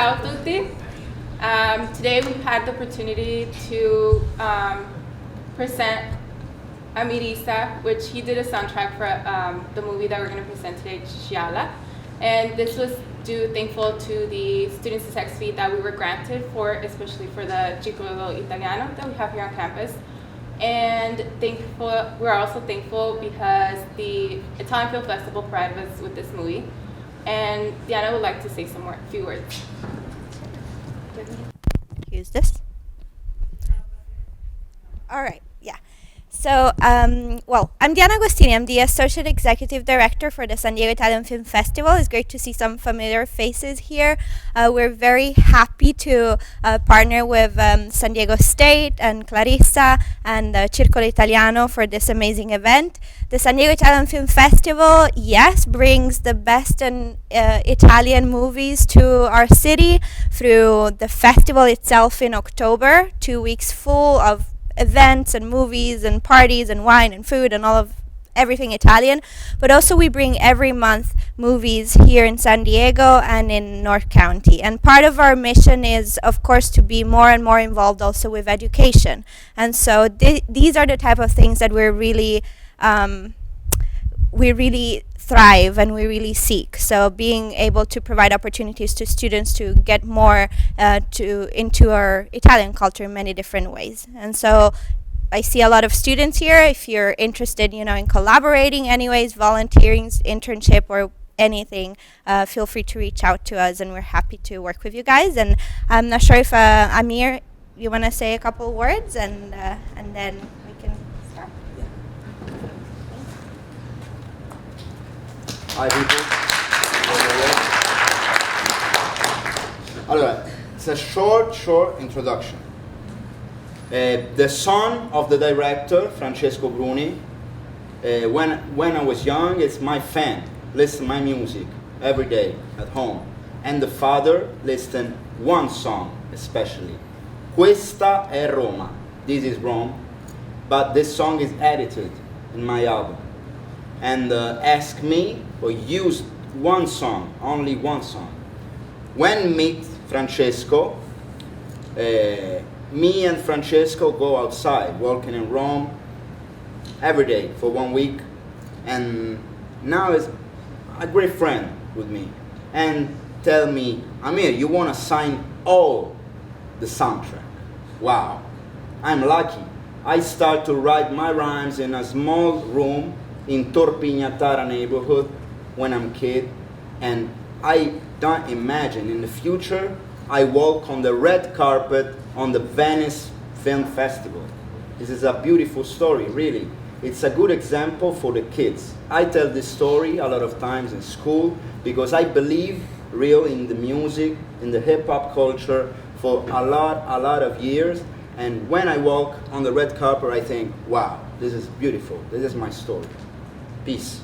Ciao tutti. Today we've had the opportunity to present Amirisa, which he did a soundtrack for the movie that we're going to present today, Scialla. And this was thankful to the Student Success Fee that we were granted for, especially for the Ciclo Italiano that we have here on campus. And we're also thankful because the Italian Film Festival provided us with this movie. And Diana would like to say few words. Use this. All right, yeah. So, I'm Diana Agostini. I'm the Associate Executive Director for the San Diego Italian Film Festival. It's great to see some familiar faces here. We're very happy to partner with San Diego State and Clarissa and Circolo Italiano for this amazing event. The San Diego Italian Film Festival, yes, brings the best Italian movies to our city through the festival itself in October, 2 weeks full of events and movies and parties and wine and food and everything Italian. But also we bring every month movies here in San Diego and in North County. And part of our mission is, of course, to be more and more involved also with education. And so these are the type of things that we really thrive and we really seek. So being able to provide opportunities to students to get more into our Italian culture in many different ways. And so I see a lot of students here. If you're interested, in collaborating anyways, volunteering, internship or anything, feel free to reach out to us and we're happy to work with you guys. And I'm not sure if Amir, you want to say a couple words and then we can start. Hi people. Allora, it's a short introduction. The son of the director, Francesco Bruni, when I was young, is my fan, listen my music every day at home. And the father listen one song especially. Questa è Roma. This is Rome, but this song is edited in my album. And ask me or use one song, only one song. When meet Francesco, me and Francesco go outside, walking in Rome every day for 1 week, and now is a great friend with me, and tell me, Amir, you want to sign all the soundtrack? Wow, I'm lucky. I start to write my rhymes in a small room in Tor Pignatara neighborhood when I'm a kid, and I don't imagine in the future I walk on the red carpet on the Venice Film Festival. This is a beautiful story, really. It's a good example for the kids. I tell this story a lot of times in school because I believe real in the music, in the hip-hop culture for a lot of years. And when I walk on the red carpet, I think, wow, this is beautiful. This is my story. Peace.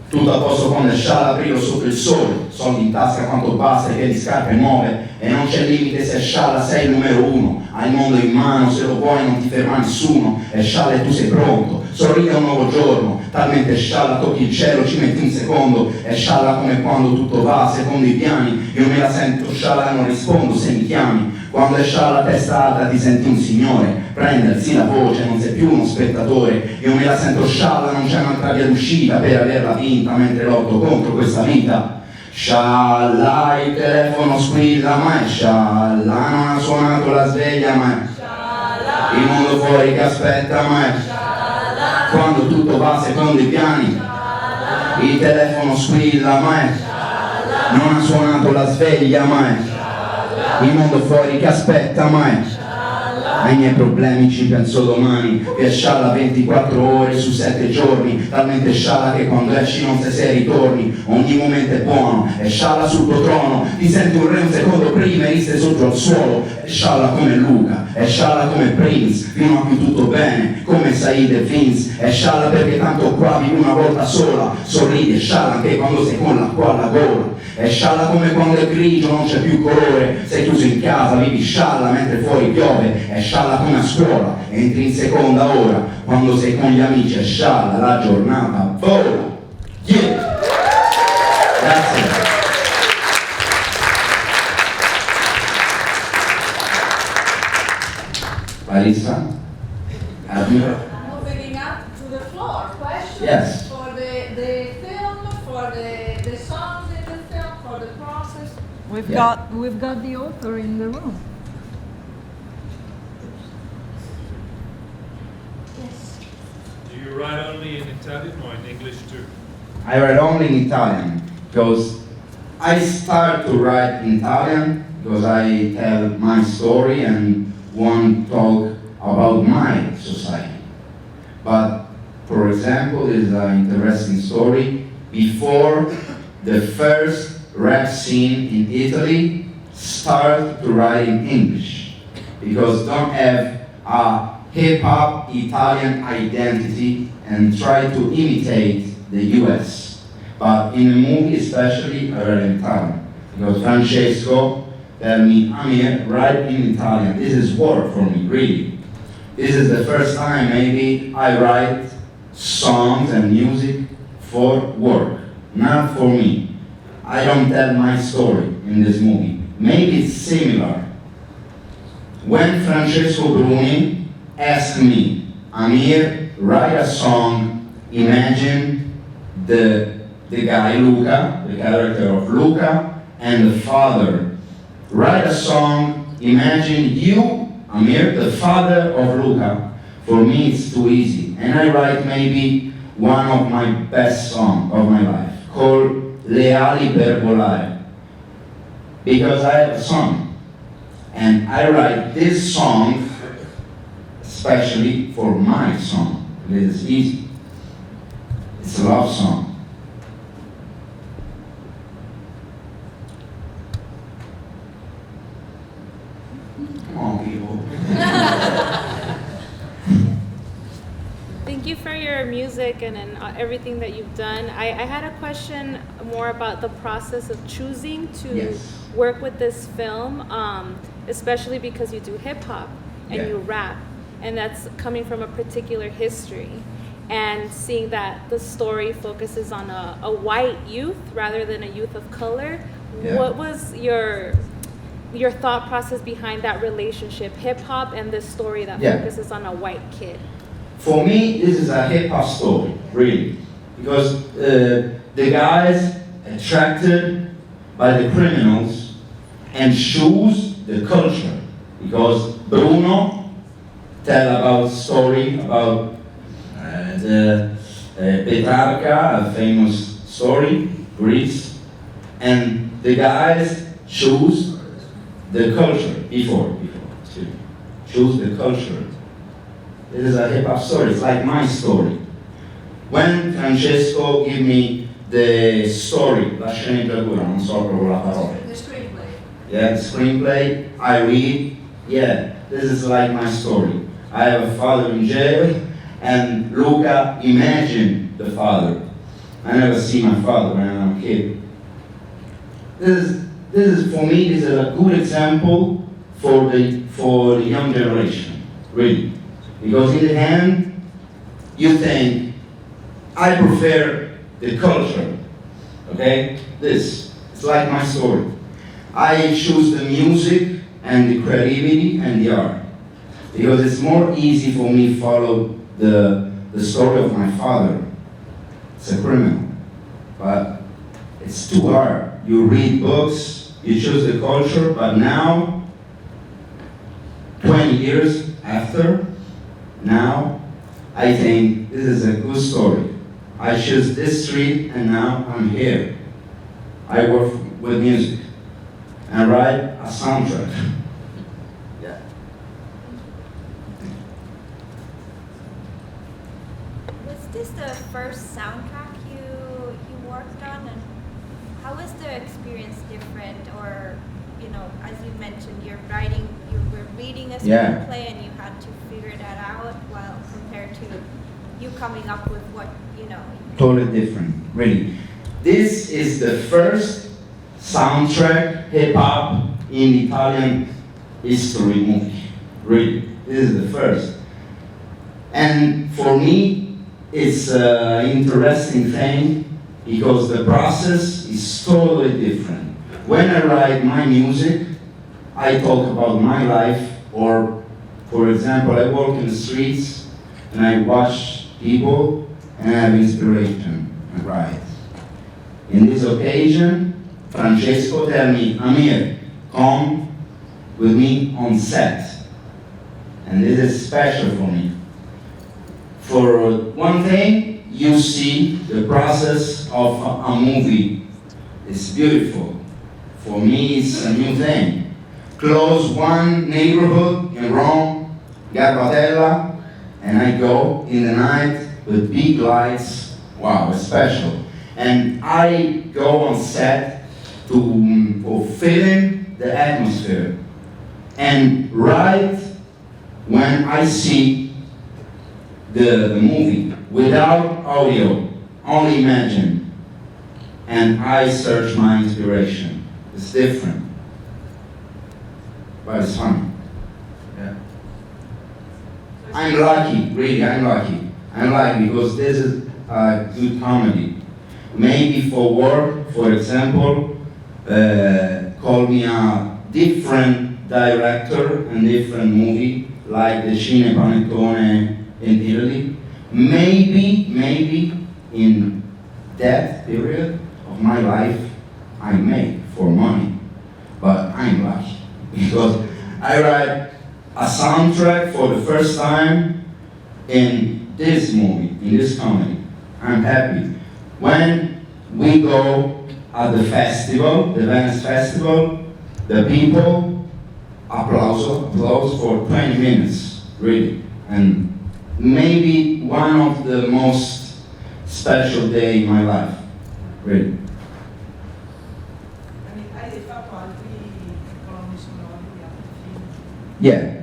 Tutto a posto con le scialla, brillo sotto il sole, soldi in tasca quanto basta e piedi scarpe nuove, e non c'è limite se è scialla sei il numero uno, hai il mondo in mano, se lo vuoi non ti ferma nessuno, è scialla e tu sei pronto, sorride a un nuovo giorno, talmente scialla tocchi il cielo, ci metti un secondo, è scialla come quando tutto va secondo i piani, io me la sento scialla e non rispondo se mi chiami, quando è scialla a testa alta ti senti un signore, prendersi la voce, non sei più uno spettatore, io me la sento scialla, non c'è un'altra via d'uscita per averla vinta mentre lotto contro questa vita. Scialla, il telefono squilla, ma è scialla, non ha suonato la sveglia, ma è scialla, il mondo fuori che aspetta, ma è scialla, quando tutto va secondo i piani, scialla, il telefono squilla, ma è scialla, non ha suonato la sveglia, ma è scialla, il mondo fuori che aspetta, ma è scialla, ai miei problemi ci penso domani, che è scialla 24 ore su 7 giorni, talmente scialla che quando esci non sai se ritorni, ogni momento è buono, è scialla sul tuo trono, ti senti un re un secondo prima e risteso giù al suolo, è scialla come Luca, è scialla come Prince, fino a più tutto bene, come Said e Vince, è scialla perché tanto qua vivi una volta sola, sorridi, è scialla anche quando sei con l'acqua alla gola, è scialla come quando è grigio, non c'è più colore, sei chiuso in casa, vivi scialla mentre fuori piove, è scialla come a scuola, entri in seconda ora, quando sei con gli amici è scialla, la giornata vola, yeah! Grazie. Larissa? Admiral? Moving up to the floor, questions Yes. for the film, for the songs in the film, for the process. We've Yeah. got the author in the room. Yes. Do you write only in Italian or in English too? I write only in Italian because I start to write in Italian because I tell my story and want to talk about my society. But for example, there is an interesting story. Before the first rap scene in Italy, start to write in English because don't have a hip-hop Italian identity and try to imitate the US. But in a movie especially, I write in Italian because Francesco tell me, Amir, write in Italian. This is work for me, really. This is the first time maybe I write songs and music for work, not for me. I don't tell my story in this movie. Maybe it's similar. When Francesco Bruni asked me, Amir, write a song, imagine the guy Luca, the character of Luca, and the father. Write a song, imagine you, Amir, the father of Luca. For me, it's too easy. And I write maybe one of my best songs of my life, called Le ali per volare. Because I have a song. And I write this song especially for my song. It is easy. It's a love song. Come on, people. Thank you for your music and everything that you've done. I had a question more about the process of choosing to Yes. work with this film, especially because you do hip hop and Yeah. you rap, and that's coming from a particular history. And seeing that the story focuses on a white youth rather than a youth of color, Yeah. what was your thought process behind that relationship, hip hop and this story that Yeah. focuses on a white kid? For me, this is a hip hop story, really, because the guys attracted by the criminals and choose the culture, because Bruno tell about story about the Petrarca, a famous story, Greece, and the guys choose the culture choose the culture. It is a hip hop story. It's like my story. When Francesco gave me the story, la sceneggiatura, non so proprio la parola. The screenplay. Yeah, the screenplay, I read, yeah, this is like my story. I have a father in jail, and Luca imagined the father. I never see my father when I'm a kid. This is for me, this is a good example for the young generation, really. Because in the end, you think, I prefer the culture, okay? This, it's like my story. I choose the music and the creativity and the art. Because it's more easy for me to follow the story of my father. It's a criminal, but it's too hard. You read books, you choose the culture, but now, 20 years after, now, I think this is a good story. I choose this street and now I'm here. I work with music and write a soundtrack. Yeah. Was this the first soundtrack you worked on, and how was the experience different? Or, you know, as you mentioned, you were reading a Yeah. screenplay and you had to figure that out, while compared to you coming up with what you know. Totally different, really. This is the first soundtrack hip-hop in Italian history movie, really. This is the first. And for me, it's an interesting thing because the process is totally different. When I write my music, I talk about my life, or for example, I walk in the streets and I watch people and I have inspiration and write. In this occasion, Francesco tell me, Amir, come with me on set. And this is special for me. For one thing, you see the process of a movie. It's beautiful. For me, it's a new thing. Close one neighborhood in Rome, Garbatella, and I go in the night with big lights. Wow, it's special. And I go on set to fill in the atmosphere. And right when I see the movie without audio, only imagine, and I search my inspiration. It's different, but it's fun. Yeah. I'm lucky, really, I'm lucky. I'm lucky because this is a good comedy. Maybe for work, for example, call me a different director and different movie, like the Cine Panettone in Italy. Maybe in that period of my life, I make for money, but I'm lucky because I write a soundtrack for the first time in this movie, in this comedy. I'm happy. When we go at the festival, the Venice Festival, the people applause for 20 minutes, really. And maybe one of the most special day in my life, really. Hai fatto altri colonne sonore di altri film? Yeah,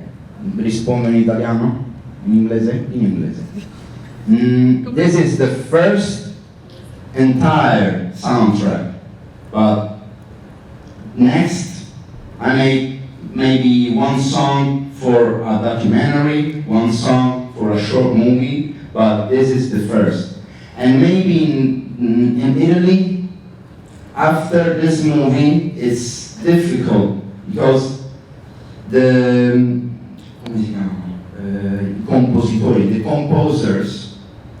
rispondo in italiano? In inglese? In inglese. This is the first entire soundtrack, but next I made maybe one song for a documentary, one song for a short movie, but this is the first. And maybe in Italy, after this movie, it's difficult because the the composers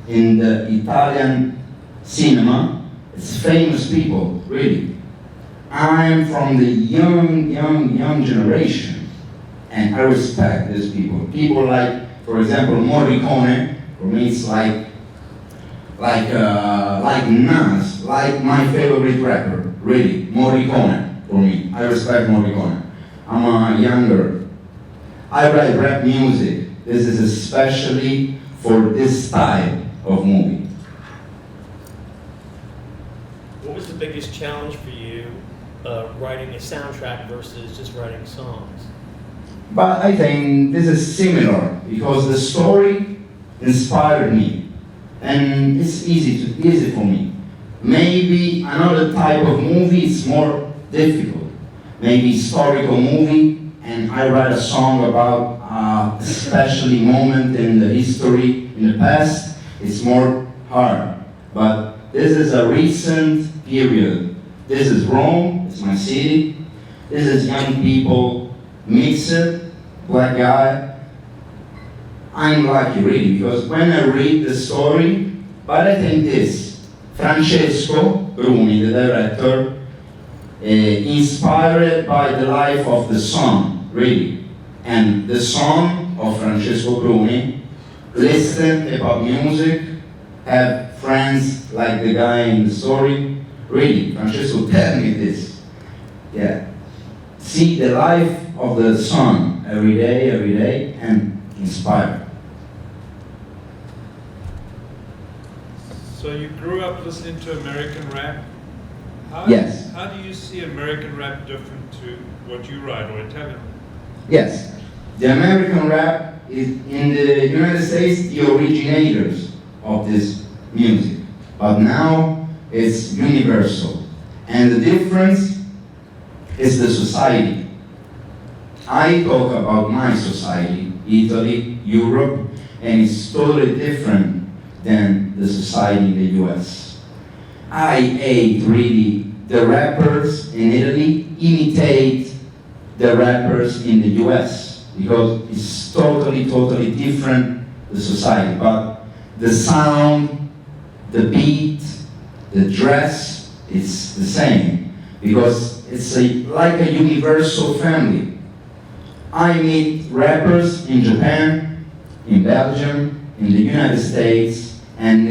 in the Italian cinema, it's famous people, really. I'm from the young generation, and I respect these people. People like, for example, Morricone. For me, it's like Nas, like my favorite rapper, really. Morricone, for me. I respect Morricone. I'm a younger. I write rap music. This is especially for this type of movie. What was the biggest challenge for you writing a soundtrack versus just writing songs? But I think this is similar because the story inspired me, and it's easy for me. Maybe another type of movie is more difficult. Maybe historical movie, and I write a song about a special moment in the history in the past. It's more hard. But this is a recent period. This is Rome. It's my city. This is young people, mixed, black guy. I'm lucky, really, because when I read the story, but I think this, Francesco Bruni, the director, inspired by the life of the son, really. And the son of Francesco Bruni listen about music, have friends like the guy in the story. Really, Francesco tell me this. Yeah. See the life of the son every day, and inspire. So you grew up listening to American rap. Yes. How do you see American rap different to what you write, or Italian? Yes. The American rap is in the United States the originators of this music, but now it's universal. And the difference is the society. I talk about my society, Italy, Europe, and it's totally different than the society in the US. I hate really the rappers in Italy imitate the rappers in the US because it's totally, totally different, the society. But the sound, the beat, the dress, it's the same because it's like a universal family. I meet rappers in Japan, in Belgium, in the United States, and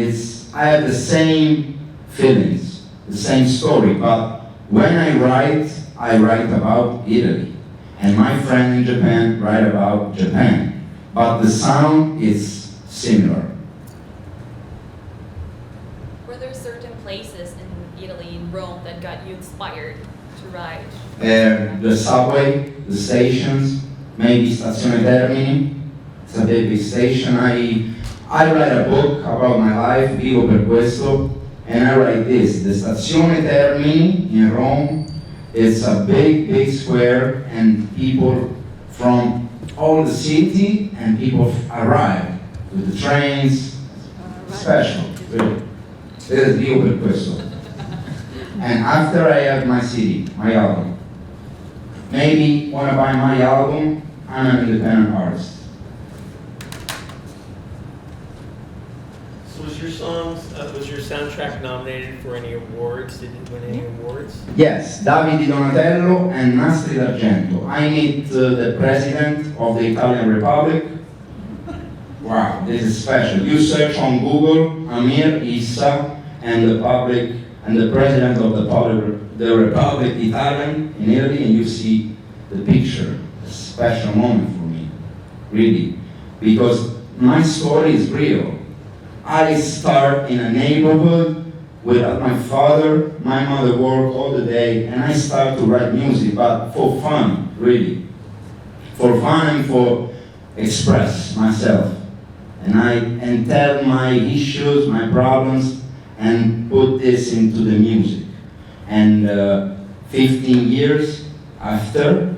I have the same feelings, the same story, but when I write about Italy. And my friend in Japan write about Japan. But the sound is similar. Were there certain places in Italy, in Rome, that got you inspired to write? The subway, the stations, maybe Stazione Termini. It's a big station. I write a book about my life, Vivo per questo, and I write this. The Stazione Termini in Rome, it's a big, big square, and people from all the city and people arrive with the trains. Special, really. This is Vivo per questo. And after I have my CD, my album, maybe wanna buy my album, I'm an independent artist. So was your soundtrack nominated for any awards? Did it win any awards? Yes, Davide Donatello and Nastri d'Argento. I meet the president of the Italian Republic. Wow, this is special. You search on Google, Amir Issa, and the president of the Republic Italian in Italy, and you see the picture. A special moment for me, really, because my story is real. I start in a neighborhood without my father. My mother worked all the day, and I start to write music, but for fun, really. For fun and for express myself. And tell my issues, my problems, and put this into the music. And 15 years after,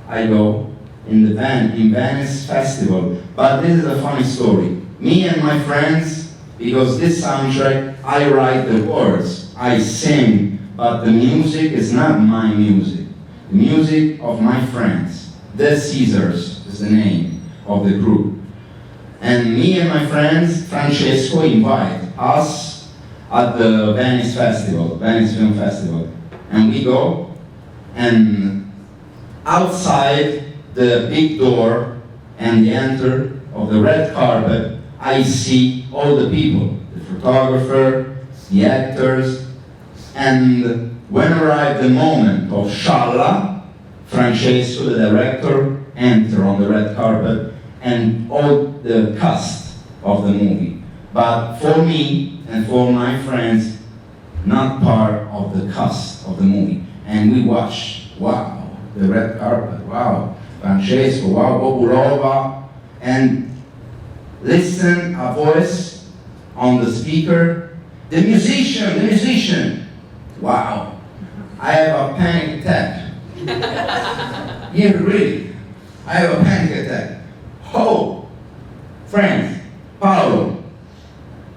I go in the Venice Festival. But this is a funny story. Me and my friends, because this soundtrack, I write the words, I sing, but the music is not my music. The music of my friends. The Caesars is the name of the group. And me and my friends, Francesco, invite us at the Venice Festival, Venice Film Festival. And we go, and outside the big door and the enter of the red carpet, I see all the people, the photographer, the actors, and when arrived the moment of Scialla, Francesco, the director, enter on the red carpet, and all the cast of the movie. But for me and for my friends, not part of the cast of the movie. And we watch, wow, the red carpet, wow, Francesco, wow, Bobulova, and listen a voice on the speaker, the musician, wow, I have a panic attack. Yeah, really, I have a panic attack. Oh, friends, Paolo,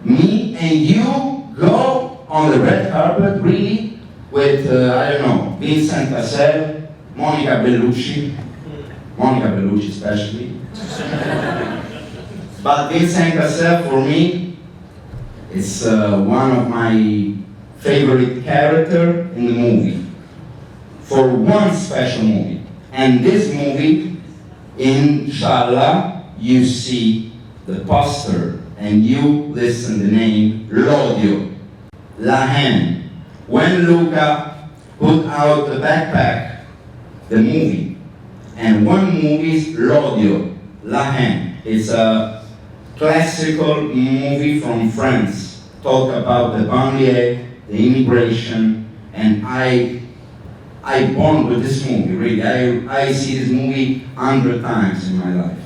me and you go on the red carpet, really, with, I don't know, Vincent Cassel, Monica Bellucci especially. But Vincent Cassel, for me, is one of my favorite characters in the movie, for one special movie. And this movie, in Scialla, you see the poster, and you listen the name L'Odio, La Haine. When Luca put out the backpack, the movie, and one movie is L'Odio, La Haine. It's a classical movie from France, talk about the banlieue, the immigration, and I born with this movie, really. I see this movie 100 times in my life,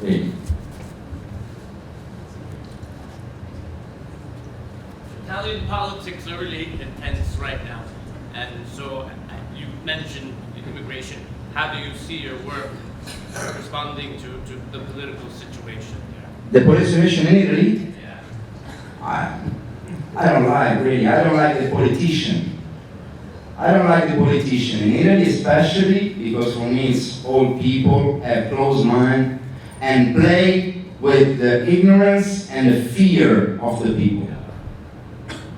really. Italian politics are really intense right now, and so you mentioned immigration. How do you see your work responding to the political situation there? The political situation in Italy? Yeah. I I don't like the politician. I don't like the politician. In Italy especially, because for me it's old people, have closed mind, and play with the ignorance and the fear of the people.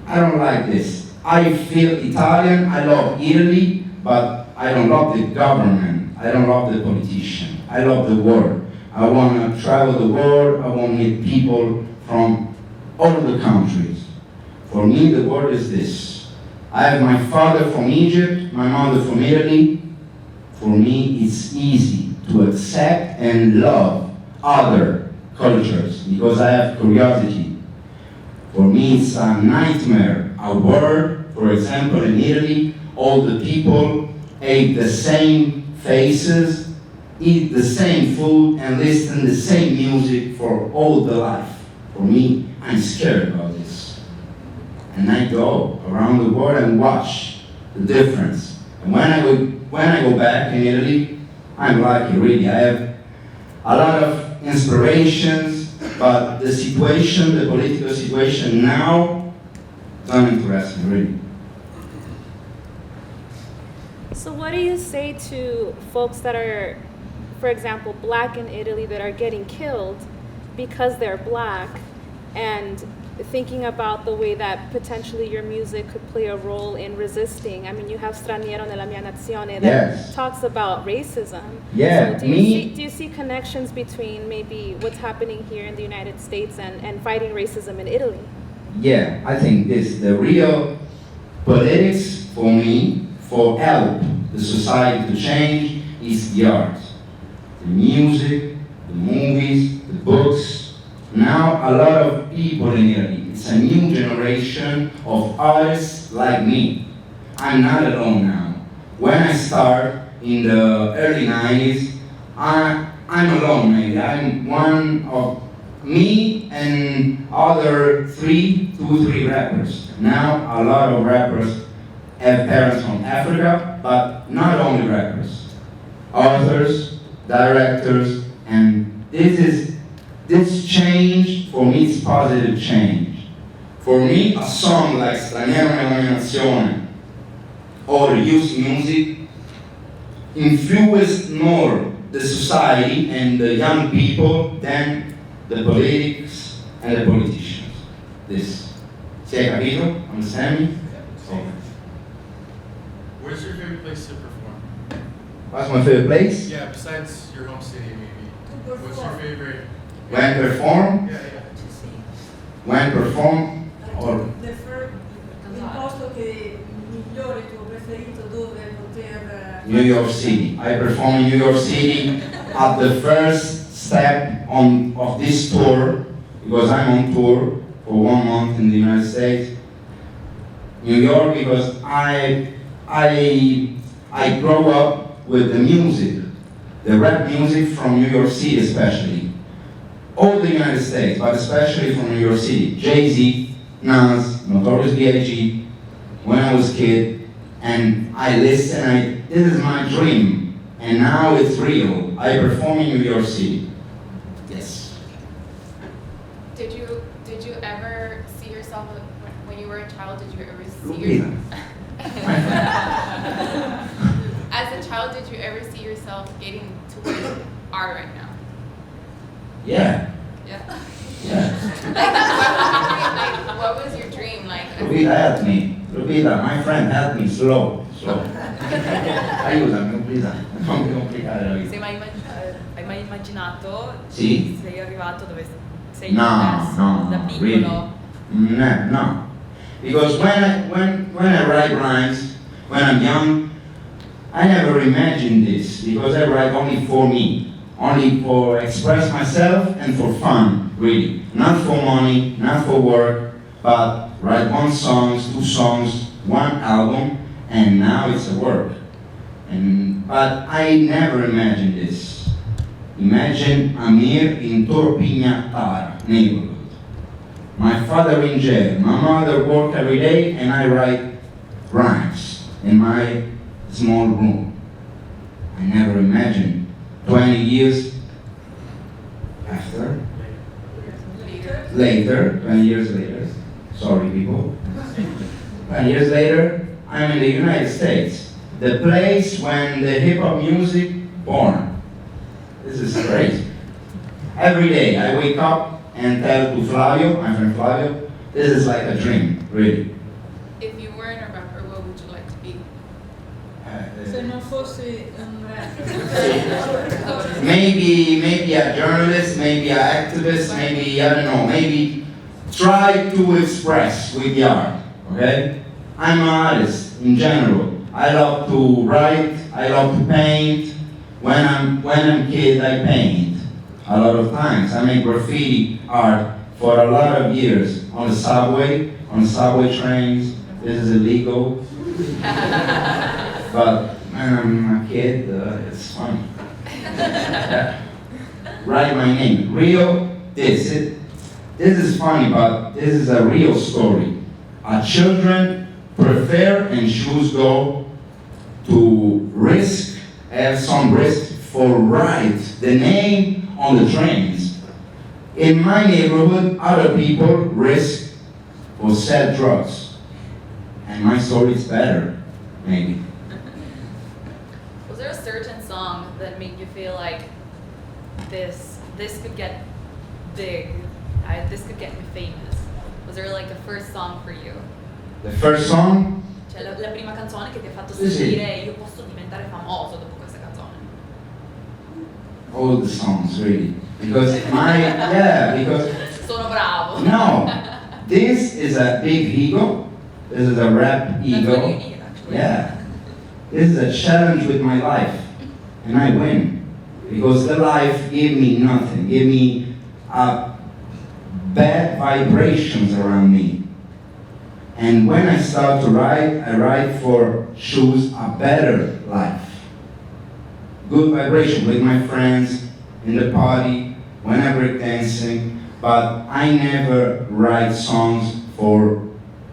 I don't like this. I feel Italian, I love Italy, but I don't love the government. I don't love the politician. I love the world. I want to travel the world. I want to meet people from all the countries. For me, the world is this. I have my father from Egypt, my mother from Italy. For me, it's easy to accept and love other cultures because I have curiosity. For me, it's a nightmare. A word, for example, in Italy, all the people ate the same faces, eat the same food, and listen the same music for all the life. For me, I'm scared about this. And I go around the world and watch the difference. And when I go back in Italy, I'm lucky, really. I have a lot of inspirations, but the situation, the political situation now, doesn't interest me, really. So what do you say to folks that are, for example, black in Italy that are getting killed because they're black, and thinking about the way that potentially your music could play a role in resisting? I mean, you have Straniero nella mia nazione that Yes. talks about racism. Yeah, So do you see connections between maybe what's happening here in the United States and fighting racism in Italy? Yeah, I think this the real politics for me, for help the society to change, is the art. The music, the movies, the books. Now a lot of people in Italy, it's a new generation of artists like me. I'm not alone now. When I start in the early 90s, I'm alone maybe. I'm one of me and other two, three rappers. Now a lot of rappers have parents from Africa, but not only rappers. Authors, directors, and this change, for me, it's positive change. For me, a song like Straniero nella mia nazione or Youth Music influenced more the society and the young people than the politics and the politicians. This. Si hai capito? Understand me? Okay. Where's your favorite place to perform? What's my favorite place? Yeah, besides your home city, maybe. What's your favorite? When perform? Yeah. When perform? Or Il posto che migliore, tuo preferito, dove poter... New York City. I perform in New York City at the first step of this tour, because I'm on tour for 1 month in the United States. New York, because I grew up with the music, the rap music from New York City especially. All the United States, but especially from New York City. Jay-Z, Nas, Notorious B.I.G. When I was a kid, and I listened, this is my dream, and now it's real. I perform in New York City. Yes. Did you ever see yourself when you were a child? Did you ever see yourself? As a child, did you ever see yourself getting to where you are right now? Yeah. Yeah. Yeah. What was your dream? Like, Lupita, help me. Lupita, my friend, help me. Slow. Aiutami, Lupita. Non mi complicare la vita. Hai mai immaginato Sì. sei arrivato dove sei No, adesso, no, da no, piccolo? really. No. Because when I write rhymes, when I'm young, I never imagined this, because I write only for me, only for express myself and for fun, really. Not for money, not for work, but write 1 song, 2 songs, 1 album, and now it's a work. But I never imagined this. Imagine Amir in Torpignatara neighborhood. My father in jail, my mother work every day, and I write rhymes in my small room. I never imagined 20 years after, 20 years later, Sorry, people. 10 years later, I'm in the United States, the place when the hip hop music born. This is crazy. Every day I wake up and tell to Flavio, my friend Flavio, this is like a dream, really. If you weren't a rapper, what would you like to be? Se non fossi un rapper. Maybe a journalist, maybe an activist, maybe, I don't know, maybe try to express with the art, okay? I'm an artist in general. I love to write, I love to paint. When I'm kid, I paint a lot of times. I make graffiti art for a lot of years on the subway trains. This is illegal. But when I'm a kid, it's fun. Write my name. This is funny, but this is a real story. Children prefer and choose go to have some risk for write the name on the trains. In my neighborhood, other people risk or sell drugs. And my story is better, maybe. Was there a certain song that made you feel like this could get big, this could get me famous? Was there like a first song for you? The first song? Cioè la prima canzone che ti ha fatto Sì, sì. sentire io posso diventare famoso dopo questa canzone. All the songs, really. Because because Sono bravo. no, this is a big ego. This is a rap ego. That's what you need, actually. Yeah. This is a challenge with my life. And I win. Because the life gave me nothing. Gave me bad vibrations around me. And when I start to write, I write for choose a better life. Good vibration with my friends, in the party, whenever dancing, but I never write songs for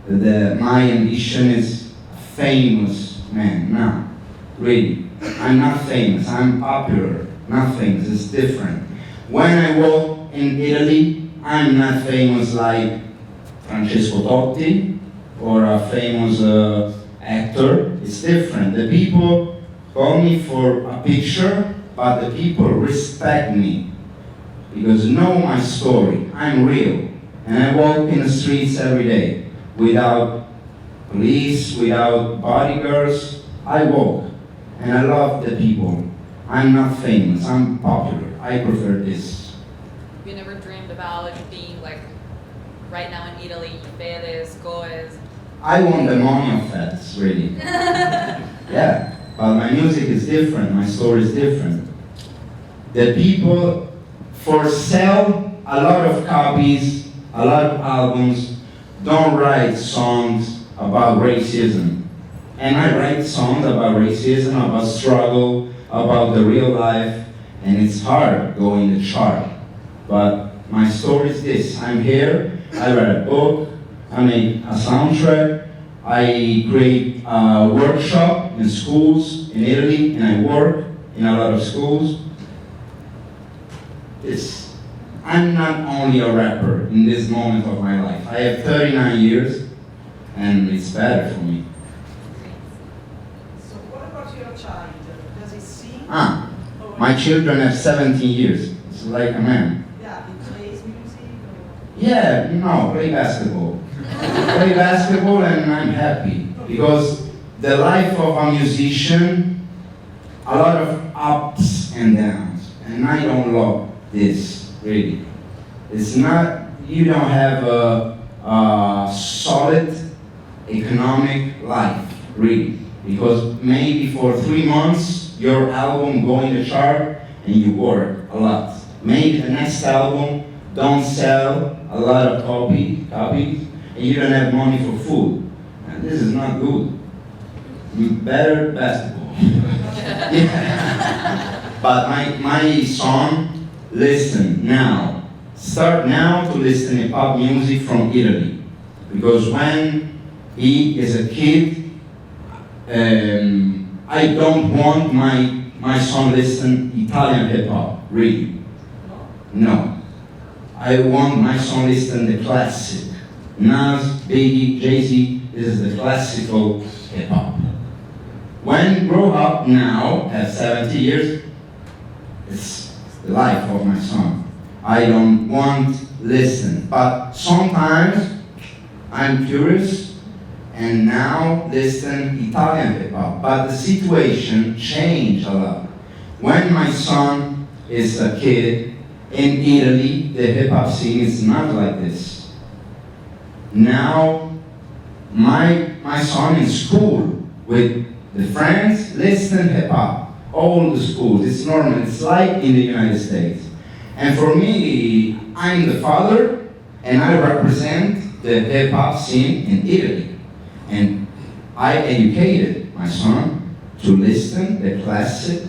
my ambition is famous man, no, really. I'm not famous, I'm popular, not famous, it's different. When I walk in Italy, I'm not famous like Francesco Totti or a famous actor, it's different. The people call me for a picture, but the people respect me because know my story. I'm real, and I walk in the streets every day without police, without bodyguards. I walk, and I love the people. I'm not famous. I'm popular. I prefer this. You never dreamed about being like right now in Italy, Fedez, Goes. I want the money of that, really. Yeah. But my music is different, my story is different. The people for sell a lot of copies, a lot of albums, don't write songs about racism. And I write songs about racism, about struggle, about the real life, and it's hard going the chart. But my story is this, I'm here, I write a book, I make a soundtrack, I create a workshop in schools in Italy, and I work in a lot of schools. I'm not only a rapper in this moment of my life. I have 39 years, and it's better for me. So what about your child? Does he sing? My children have 17 years. It's like a man. Yeah, he plays music? Yeah, no, play basketball. Play basketball and I'm happy. Because the life of a musician, a lot of ups and downs. And I don't love this, really. It's not, you don't have a solid economic life, really. Because maybe for 3 months, your album go in the chart and you work a lot. Maybe the next album don't sell a lot of copies, and you don't have money for food. And this is not good. Better basketball. Yeah. But my song, listen now. Start now to listen to pop music from Italy. Because when he is a kid, I don't want my song listen Italian hip hop, really. No. I want my song listen the classic, Nas, Biggie, Jay-Z, this is the classical hip-hop. When you grow up now, at 70 years, it's the life of my son. I don't want to listen, but sometimes I'm curious and now listen Italian hip-hop. But the situation changed a lot. When my son is a kid, in Italy, the hip-hop scene is not like this. Now, my son in school with the friends listen hip-hop. All the schools, it's normal, it's like in the United States. And for me, I'm the father, and I represent the hip-hop scene in Italy. And I educated my son to listen the classic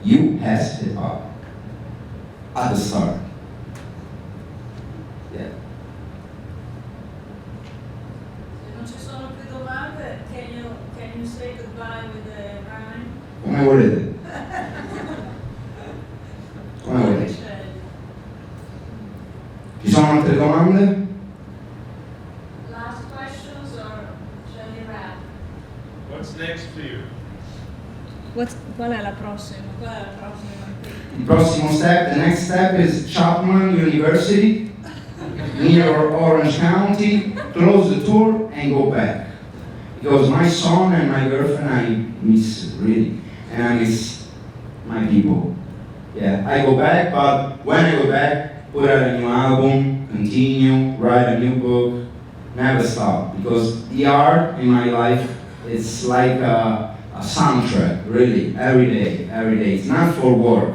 US hip-hop at the start. Yeah. Se non ci sono più domande, can you say goodbye with a rhyme? Come volete? Come volete? Ci sono altre domande? Last questions or shall we wrap? What's next for you? Qual è la prossima? Qual è la prossima? The prossimo step, the next step is Chapman University, near Orange County. Close the tour and go back. Because my son and my girlfriend I miss really, and I miss my people. Yeah, I go back, but when I go back, put out a new album, continue, write a new book, never stop. Because the art in my life is like a soundtrack, really, every day. It's not for work,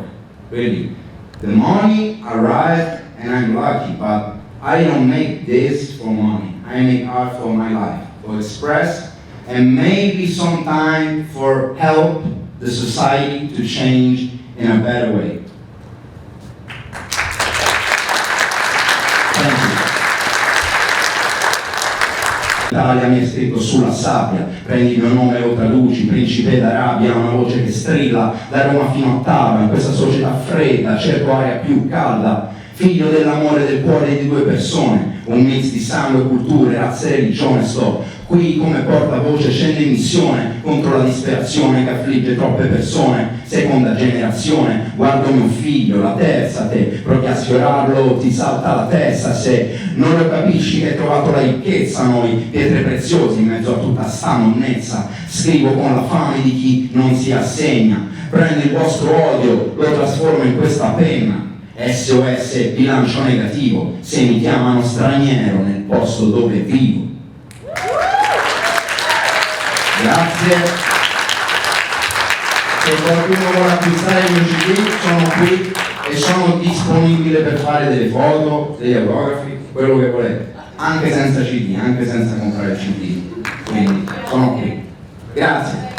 really. The money arrived and I'm lucky, but I don't make this for money. I make art for my life, to express, and maybe sometime for help the society to change in a better way. Thank you. L'Italia mi è scritto sulla sabbia, prendi il mio nome o traduci, principe d'Arabia, una voce che strilla da Roma fino a Tava, in questa società fredda cerco aria più calda, figlio dell'amore del cuore di due persone, un mix di sangue, culture, razze e religione, sto qui come portavoce, scende in missione contro la disperazione che affligge troppe persone, seconda generazione, guardo mio figlio, la terza, te provi a sfiorarlo, ti salta la testa, se non lo capisci che hai trovato la ricchezza, noi pietre preziose in mezzo a tutta sta monnezza, scrivo con la fame di chi non si assegna, prendo il vostro odio, lo trasformo in questa penna, SOS bilancio negativo, se mi chiamano straniero nel posto dove vivo. Grazie. Se qualcuno vuole acquistare il mio CD, sono qui e sono disponibile per fare delle foto, degli autografi, quello che volete, anche senza CD, anche senza comprare il CD. Quindi sono qui. Grazie.